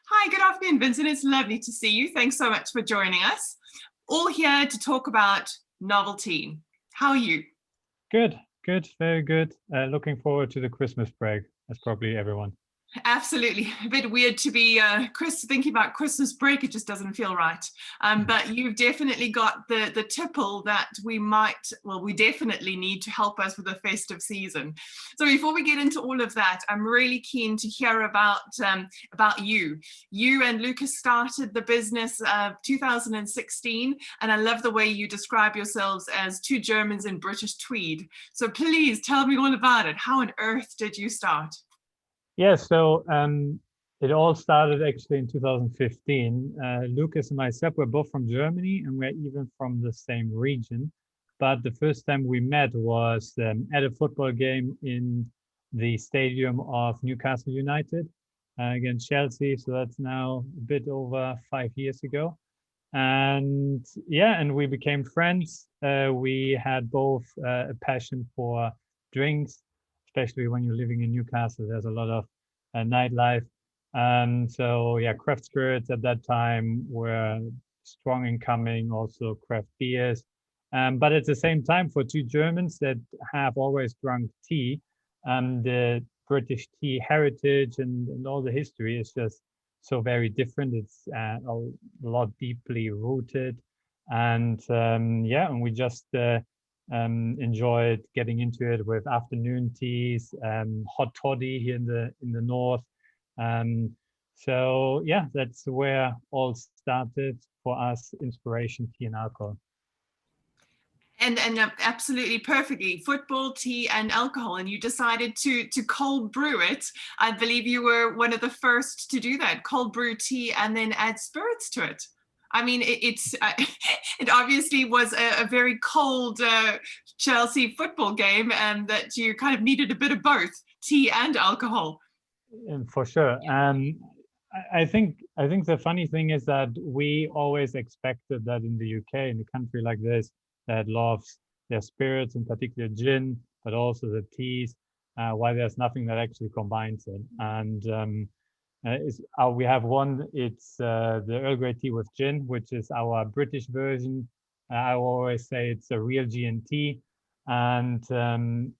Hi, good afternoon, Vincent. It's lovely to see you. Thanks so much for joining us. All here to talk about novelty. How are you? Good, very good. Looking forward to the Christmas break, as probably everyone. Absolutely. A bit weird to be thinking about Christmas break. It just doesn't feel right. But you've definitely got the tipple that we definitely need to help us with the festive season. So before we get into all of that, I'm really keen to hear about you. You and Lukas started the business 2016, and I love the way you describe yourselves as two Germans in British tweed. So please tell me all about it. How on earth did you start? Yeah, so it all started actually in 2015. Lukas and myself were both from Germany, and we're even from the same region. But the first time we met was at a football game in the stadium of Newcastle United against Chelsea. So that's now a bit over 5 years ago. And yeah, and we became friends. We had both a passion for drinks, especially when you're living in Newcastle. There's a lot of nightlife. So yeah, craft spirits at that time were strong in coming, also craft beers. But at the same time, for two Germans that have always drunk tea, the British tea heritage and all the history is just so very different. It's a lot deeply rooted, and yeah, and we just enjoyed getting into it with afternoon teas, hot toddy here in the north. So yeah, that's where all started for us: inspiration, tea, and alcohol. And absolutely perfectly, football, tea, and alcohol. And you decided to cold brew it. I believe you were one of the first to do that. Cold brew tea and then add spirits to it. I mean, it obviously was a very cold Chelsea football game, and that you kind of needed a bit of both tea and alcohol. And for sure. I think the funny thing is that we always expected that in the UK, in a country like this, that loves their spirits, in particular gin, but also the teas, why there's nothing that actually combines it. And we have one, it's the Earl Grey tea with gin, which is our British version. I always say it's a real G&T. And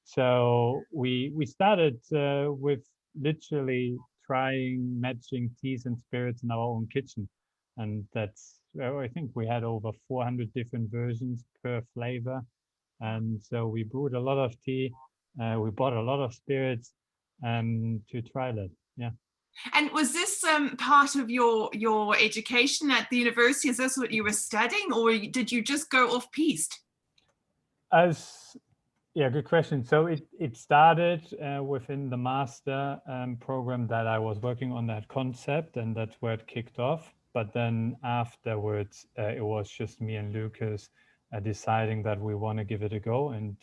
so we started with literally trying matching teas and spirits in our own kitchen. And that's, well, I think we had over 400 different versions per flavor. And so we brewed a lot of tea. We bought a lot of spirits to try that. Yeah. And was this part of your education at the university? Is this what you were studying, or did you just go off piste? As Yeah, good question. So it started within the master program that I was working on that concept, and that's where it kicked off. But then afterwards, it was just me and Lukas deciding that we want to give it a go and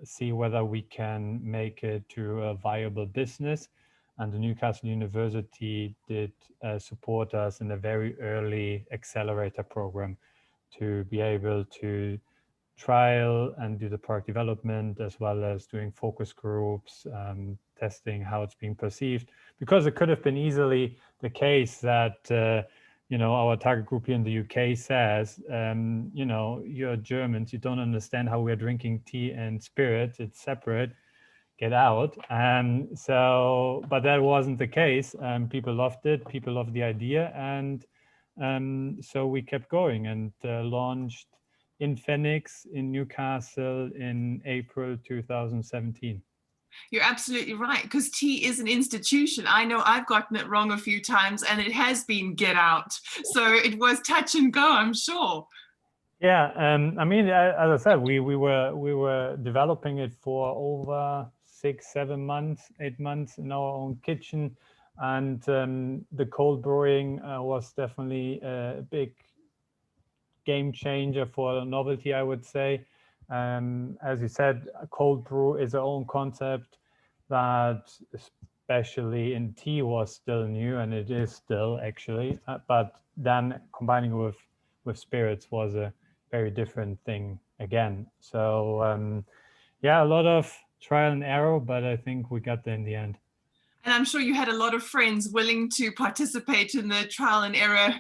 see whether we can make it to a viable business. And the Newcastle University did support us in a very early accelerator program to be able to trial and do the product development, as well as doing focus groups, testing how it's being perceived. Because it could have been easily the case that our target group here in the UK says, you're Germans, you don't understand how we're drinking tea and spirits, it's separate, get out. But that wasn't the case. People loved it, people loved the idea, and so we kept going and launched in Phoenix, in Newcastle, in April 2017. You're absolutely right, because tea is an institution. I know I've gotten it wrong a few times, and it has been get out. So it was touch and go, I'm sure. Yeah, I mean, as I said, we were developing it for over 6, 7 months, 8 months in our own kitchen, and the cold brewing was definitely a big game changer for novelty, I would say. As you said, cold brew is our own concept that, especially in tea, was still new, and it is still actually. But then combining with spirits was a very different thing again. So yeah, a lot of trial and error, but I think we got there in the end. And I'm sure you had a lot of friends willing to participate in the trial and error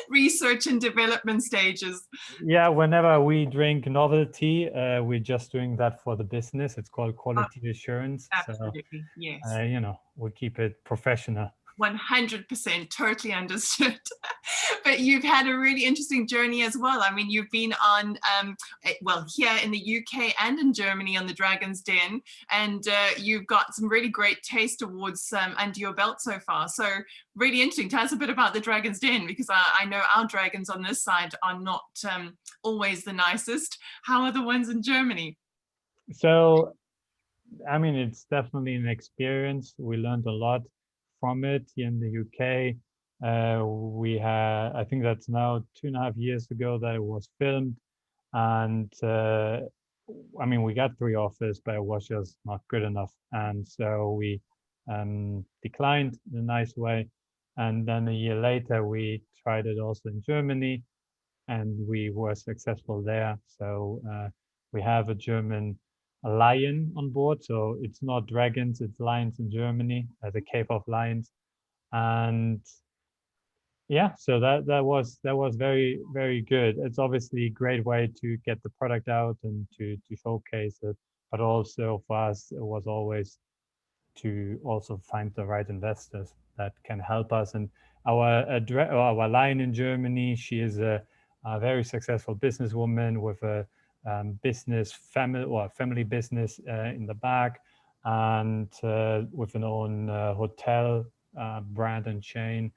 research and development stages. Yeah, whenever we drink novelty, we're just doing that for the business. It's called quality assurance. Absolutely, yes. So, we keep it professional. 100%, totally understood. But you've had a really interesting journey as well. I mean, you've been on, well, here in the UK and in Germany on the Dragon's Den, and you've got some really great taste awards under your belt so far. So really interesting. Tell us a bit about the Dragon's Den, because I know our dragons on this side are not always the nicest. How are the ones in Germany? So, I mean, it's definitely an experience. We learned a lot from it here in the UK. I think that's now 2.5 years ago that it was filmed. And I mean, we got 3 offers, but it was just not good enough. And so we declined in a nice way. And then a year later, we tried it also in Germany, and we were successful there. So we have a German lion on board. So it's not dragons, it's lions in Germany, the Cape of Lions. And yeah, so that was very, very good. It's obviously a great way to get the product out and to showcase it, but also for us, it was always to also find the right investors that can help us. And our lion in Germany, she is a very successful businesswoman with a family business in the back, and with an own hotel brand and chain.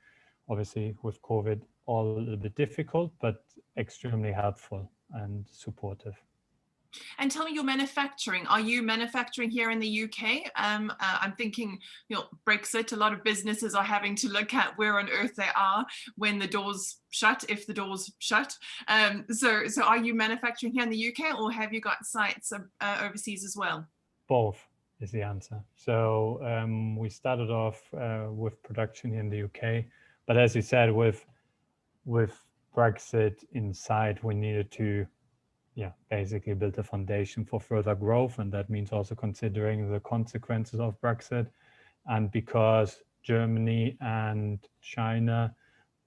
Obviously, with COVID, all a little bit difficult, but extremely helpful and supportive. And tell me, your manufacturing. Are you manufacturing here in the UK? I'm thinking, Brexit, a lot of businesses are having to look at where on earth they are when the doors shut, if the doors shut. So are you manufacturing here in the UK, or have you got sites overseas as well? Both is the answer. So we started off with production here in the UK, but as you said, with Brexit in sight, we needed to basically build a foundation for further growth. And that means also considering the consequences of Brexit. And because Germany and China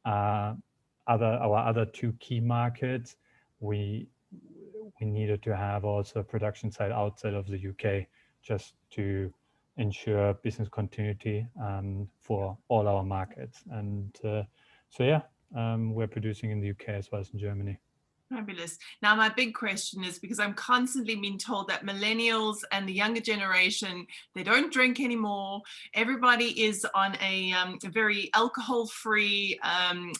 are our other 2 key markets, we needed to have also a production site outside of the UK, just to ensure business continuity for all our markets. And we're producing in the UK as well as in Germany. Fabulous. Now, my big question is, because I'm constantly being told that millennials and the younger generation, they don't drink anymore. Everybody is on a very alcohol-free,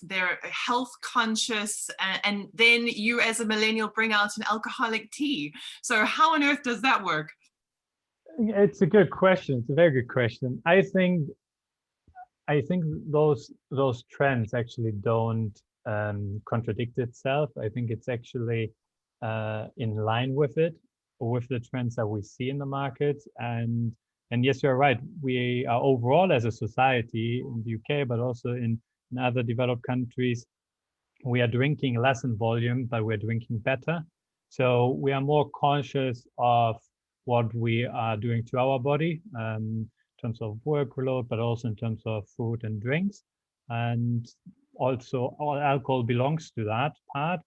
they're health conscious, and then you as a millennial bring out an alcoholic tea. So how on earth does that work? It's a good question. It's a very good question. I think those trends actually don't contradict itself. I think it's actually in line with it, with the trends that we see in the market. And yes, you're right. We are overall as a society in the UK, but also in other developed countries, we are drinking less in volume, but we're drinking better. So we are more conscious of what we are doing to our body in terms of workload, but also in terms of food and drinks. And also all alcohol belongs to that part.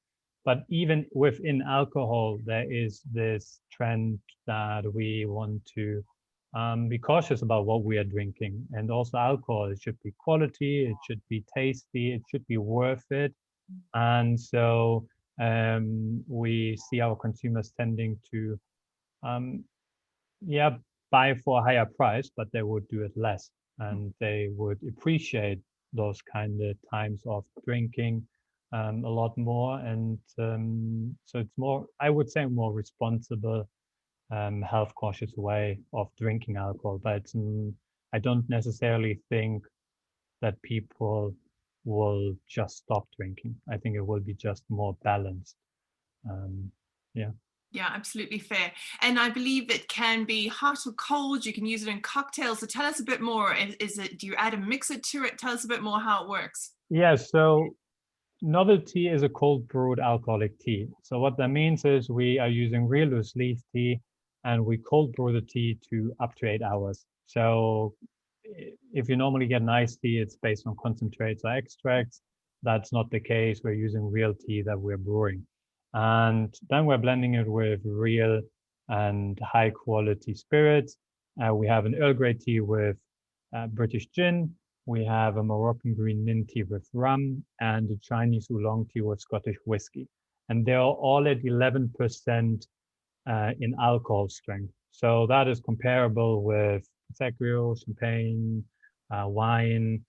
But even within alcohol, there is this trend that we want to be cautious about what we are drinking. And also alcohol, it should be quality, it should be tasty, it should be worth it. And so we see our consumers tending to buy for a higher price, but they would do it less, and they would appreciate those kind of times of drinking a lot more. And so it's more, I would say, more responsible, health cautious way of drinking alcohol. But I don't necessarily think that people will just stop drinking. I think it will be just more balanced. Yeah, absolutely fair. And I believe it can be hot or cold. You can use it in cocktails. So tell us a bit more. Do you add a mixer to it? Tell us a bit more how it works. Yeah, so novelty is a cold brewed alcoholic tea. So what that means is we are using real loose leaf tea, and we cold brew the tea to up to 8 hours. So if you normally get an iced tea, it's based on concentrates or extracts. That's not the case. We're using real tea that we're brewing. And then we're blending it with real and high quality spirits. We have an Earl Grey tea with British gin. We have a Moroccan green mint tea with rum and a Chinese oolong tea with Scottish whiskey. And they're all at 11% in alcohol strength. So that is comparable with Prosecco, champagne, wine.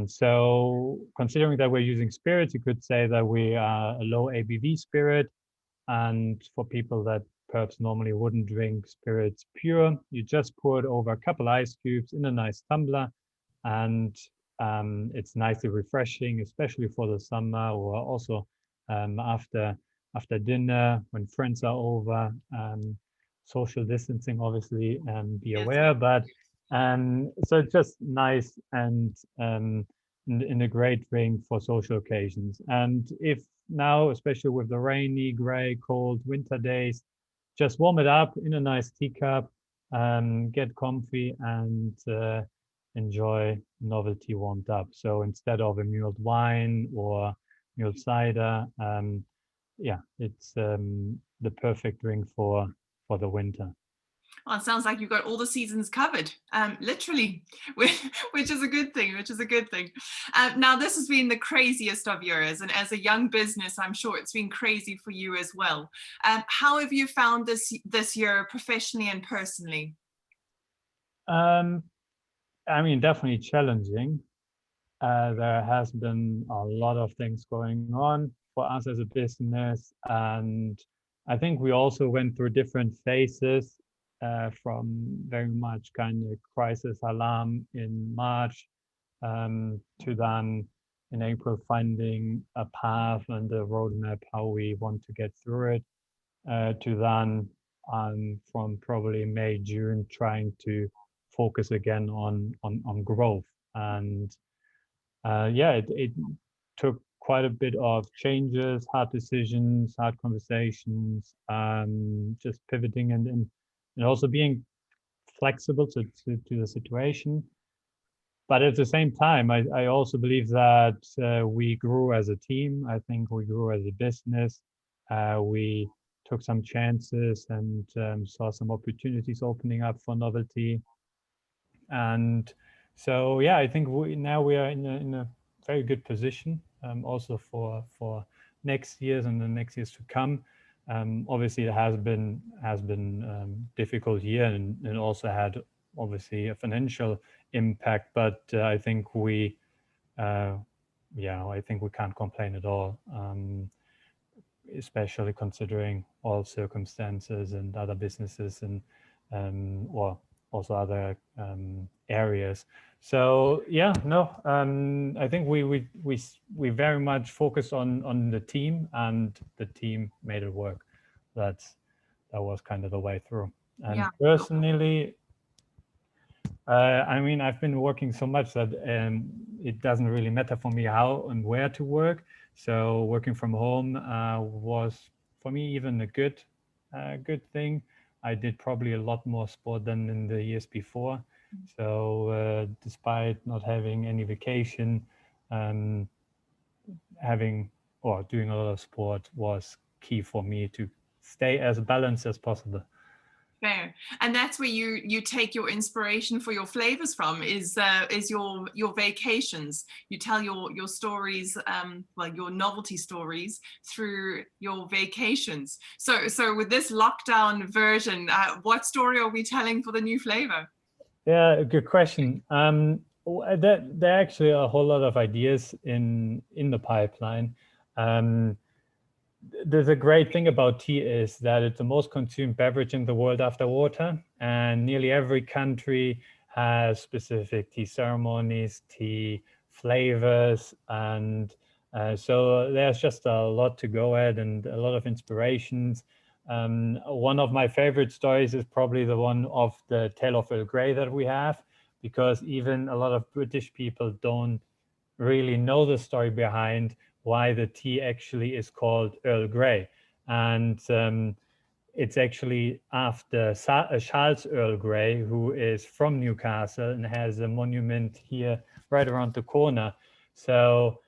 So considering that we're using spirits, you could say that we are a low ABV spirit. And for people that perhaps normally wouldn't drink spirits pure, you just pour it over a couple ice cubes in a nice tumbler. And it's nicely refreshing, especially for the summer or also after dinner when friends are over. Social distancing, obviously, be aware, but so it's just nice and in a great drink for social occasions. And if now, especially with the rainy, gray, cold winter days, just warm it up in a nice teacup, get comfy and enjoy novelty warmed up. So instead of a mulled wine or mulled cider, yeah, it's the perfect drink for the winter. Well, it sounds like you've got all the seasons covered, literally, which is a good thing, now, this has been the craziest of years, and as a young business, I'm sure it's been crazy for you as well. How have you found this year professionally and personally? I mean, definitely challenging. There has been a lot of things going on for us as a business, and I think we also went through different phases, from very much kind of crisis alarm in March, to then in April finding a path and a roadmap how we want to get through it, to then from probably May, June, trying to focus again on growth. And yeah, it took quite a bit of changes, hard decisions, hard conversations, just pivoting and also being flexible to the situation. But at the same time, I also believe that we grew as a team. I think we grew as a business. We took some chances and saw some opportunities opening up for novelty. And so, yeah, I think now we are in a very good position, also for next years and the next years to come. Obviously, it has been difficult year and also had obviously a financial impact, but I think I think we can't complain at all, especially considering all circumstances and other businesses and or also other areas. So yeah, no, I think we very much focused on the team, and the team made it work. That was kind of the way through. And yeah. Personally, I mean, I've been working so much that it doesn't really matter for me how and where to work. So working from home was for me even a good thing. I did probably a lot more sport than in the years before. So despite not having any vacation, having or doing a lot of sport was key for me to stay as balanced as possible. Fair. And that's where you take your inspiration for your flavors from, is your vacations. You tell your stories, well, your novelty stories through your vacations. So with this lockdown version, what story are we telling for the new flavor? Yeah, good question. There are actually a whole lot of ideas in the pipeline. The great thing about tea is that it's the most consumed beverage in the world after water, and nearly every country has specific tea ceremonies, tea flavors, and so there's just a lot to go at and a lot of inspirations. One of my favorite stories is probably the one of the tale of Earl Grey that we have, because even a lot of British people don't really know the story behind why the tea actually is called Earl Grey. And it's actually after Charles Earl Grey, who is from Newcastle and has a monument here right around the corner. So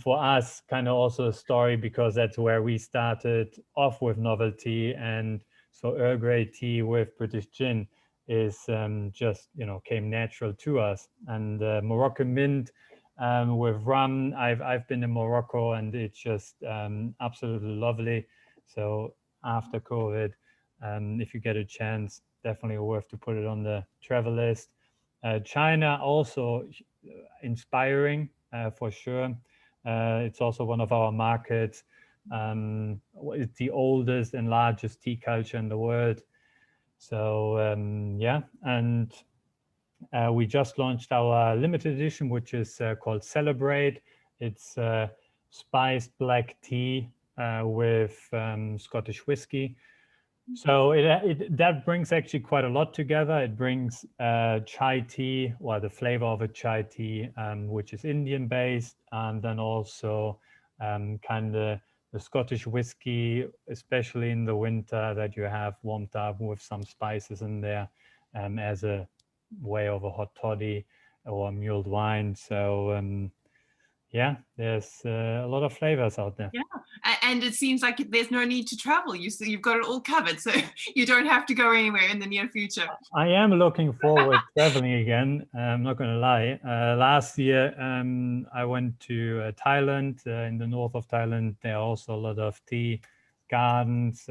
for us, kind of also a story, because that's where we started off with Noveltea. And so Earl Grey tea with British gin is just, came natural to us. And Moroccan mint with rum, I've been in Morocco, and it's just absolutely lovely. So after COVID, if you get a chance, definitely worth to put it on the travel list. China also inspiring for sure. It's also one of our markets. It's the oldest and largest tea culture in the world. So yeah, and we just launched our limited edition, which is called Celebrate. It's spiced black tea with Scottish whiskey. So that brings actually quite a lot together. It brings chai tea, or the flavor of a chai tea, which is Indian based, and then also kind of the Scottish whiskey, especially in the winter, that you have warmed up with some spices in there as a way of a hot toddy or mulled wine. So yeah, there's a lot of flavors out there. Yeah, and it seems like there's no need to travel. You've got it all covered, so you don't have to go anywhere in the near future. I am looking forward to traveling again. I'm not going to lie. Last year, I went to Thailand. In the north of Thailand, there are also a lot of tea gardens,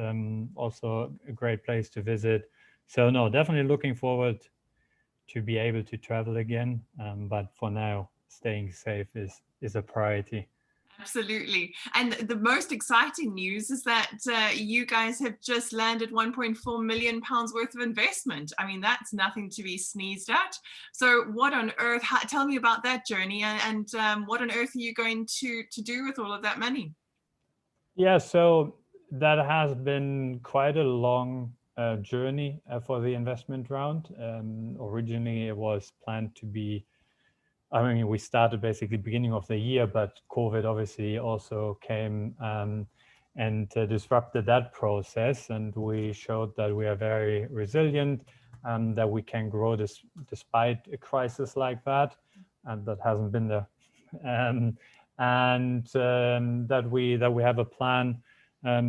also a great place to visit. So no, definitely looking forward to be able to travel again. But for now, staying safe is a priority. Absolutely. And the most exciting news is that you guys have just landed £1.4 million worth of investment. I mean, that's nothing to be sneezed at. So what on earth, tell me about that journey, and what on earth are you going to do with all of that money? Yeah, so that has been quite a long journey for the investment round. Originally, it was planned to be, I mean, we started basically beginning of the year, but COVID obviously also came and disrupted that process. And we showed that we are very resilient, that we can grow this despite a crisis like that, and that hasn't been there. And that we have a plan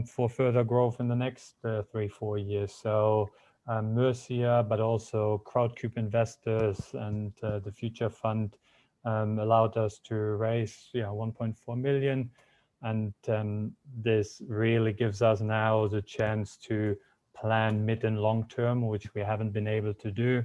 for further growth in the next 3-4 years. So Mercia, but also Crowdcube investors and the Future Fund allowed us to raise 1.4 million. And this really gives us now the chance to plan mid and long term, which we haven't been able to do.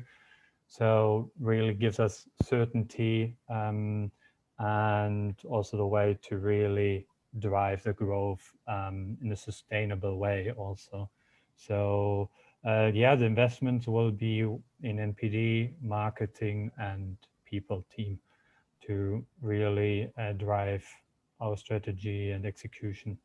So really gives us certainty and also the way to really drive the growth in a sustainable way also. So yeah, the investments will be in NPD, marketing, and people team to really drive our strategy and execution.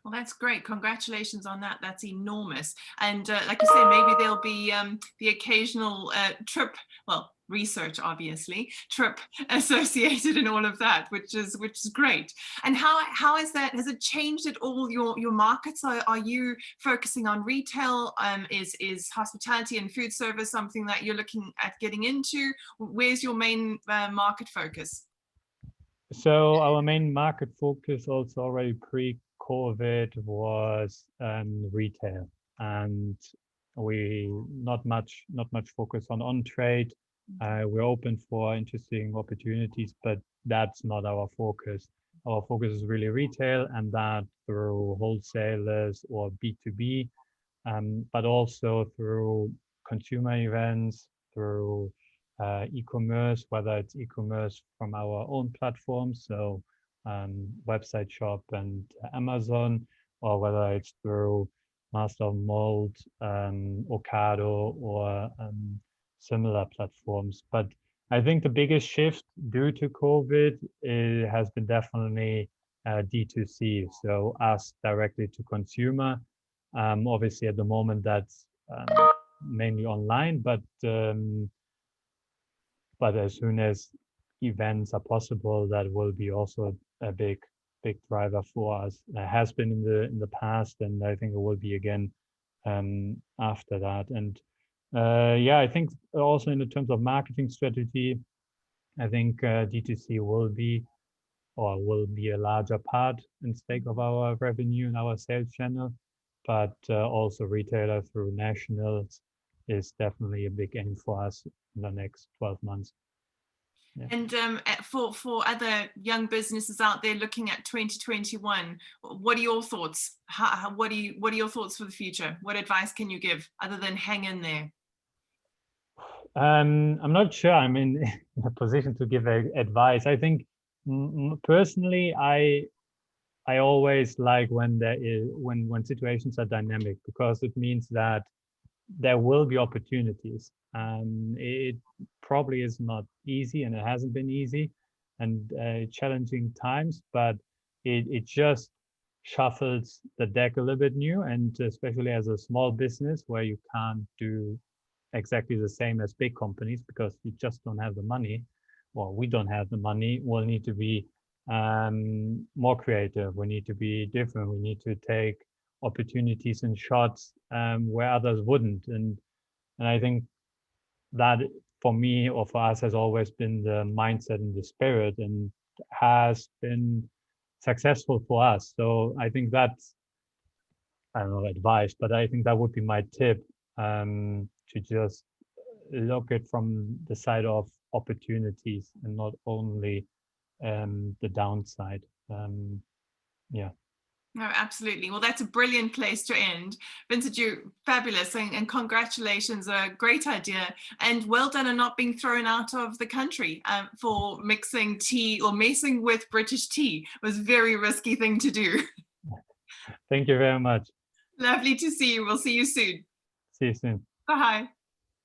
Well, that's great. Congratulations on that. That's enormous. And like you say, maybe there'll be the occasional trip, well, research obviously, trip associated in all of that, which is great. And how is that? Has it changed at all your markets? Are you focusing on retail? Is hospitality and food service something that you're looking at getting into? Where's your main market focus? So our main market focus also already pre-COVID was retail, and we not much focus on trade. We're open for interesting opportunities, but that's not our focus. Our focus is really retail, and that through wholesalers or B2B, but also through consumer events, through e-commerce, whether it's e-commerce from our own platforms, so website shop and Amazon, or whether it's through Master of Mold, Ocado, or similar platforms. But I think the biggest shift due to COVID has been definitely D2C, so us directly to consumer. Obviously, at the moment, that's mainly online, but as soon as events are possible, that will be also a big driver for us. It has been in the past, and I think it will be again after that. And yeah, I think also in the terms of marketing strategy, I think D2C will be a larger part and stake of our revenue and our sales channel, but also retailer through nationals is definitely a big aim for us in the next 12 months. Yeah. And for other young businesses out there looking at 2021, what are your thoughts? What are your thoughts for the future? What advice can you give other than hang in there? I'm not sure I'm in a position to give advice. I think personally, I always like when situations are dynamic, because it means that there will be opportunities. It probably is not easy, and it hasn't been easy, and challenging times, but it just shuffles the deck a little bit new, and especially as a small business where you can't do exactly the same as big companies because you just don't have the money. Well, we don't have the money. We'll need to be more creative. We need to be different. We need to take opportunities and shots where others wouldn't. And I think that for me or for us has always been the mindset and the spirit, and has been successful for us. So I think that's, I don't know, advice, but I think that would be my tip, to just look at from the side of opportunities and not only the downside. Yeah. No, absolutely. Well, that's a brilliant place to end. Vincent, you're fabulous, and congratulations, a great idea, and well done on not being thrown out of the country for mixing tea or messing with British tea. It was a very risky thing to do. Thank you very much. Lovely to see you. We'll see you soon. See you soon. Bye.